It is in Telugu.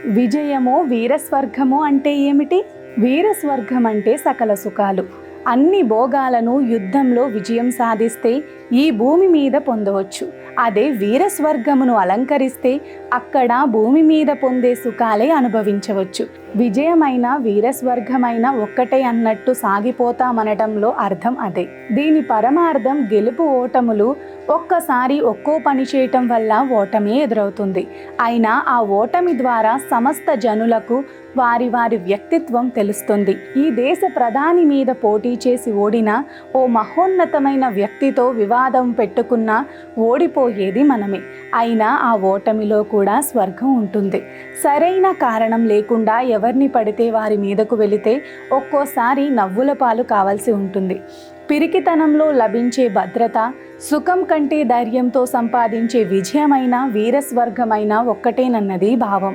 విజయమో వీరస్వర్గమో అంటే ఏమిటి? వీరస్వర్గం అంటే సకల సుఖాలు, అన్ని భోగాలను యుద్ధంలో విజయం సాధిస్తే ఈ భూమి మీద పొందవచ్చు. అదే వీరస్వర్గమును అలంకరిస్తే అక్కడ భూమి మీద పొందే సుఖాలే అనుభవించవచ్చు. విజయమైన వీరస్వర్గమైన ఒక్కటే అన్నట్టు సాగిపోతామనటంలో అర్థం అదే. దీని పరమార్థం గెలుపు ఓటములు. ఒక్కసారి ఒక్కో పని చేయటం వల్ల ఓటమే ఎదురవుతుంది. అయినా ఆ ఓటమి ద్వారా సమస్త జనులకు వారి వారి వ్యక్తిత్వం తెలుస్తుంది. ఈ దేశ ప్రధాని మీద పోటీ చేసి ఓడిన ఓ మహోన్నతమైన వ్యక్తితో వివాదం పెట్టుకున్నా ఓడిపోయేది మనమే. అయినా ఆ ఓటమిలో కూడా స్వర్గం ఉంటుంది. సరైన కారణం లేకుండా ఎవరిని పడితే వారి మీదకు వెళితే ఒక్కోసారి నవ్వుల పాలు కావాల్సి ఉంటుంది. పిరికితనంలో లభించే భద్రత, సుఖం కంటే ధైర్యంతో సంపాదించే విజయమైన వీరస్వర్గమైన ఒక్కటేనన్నది భావం.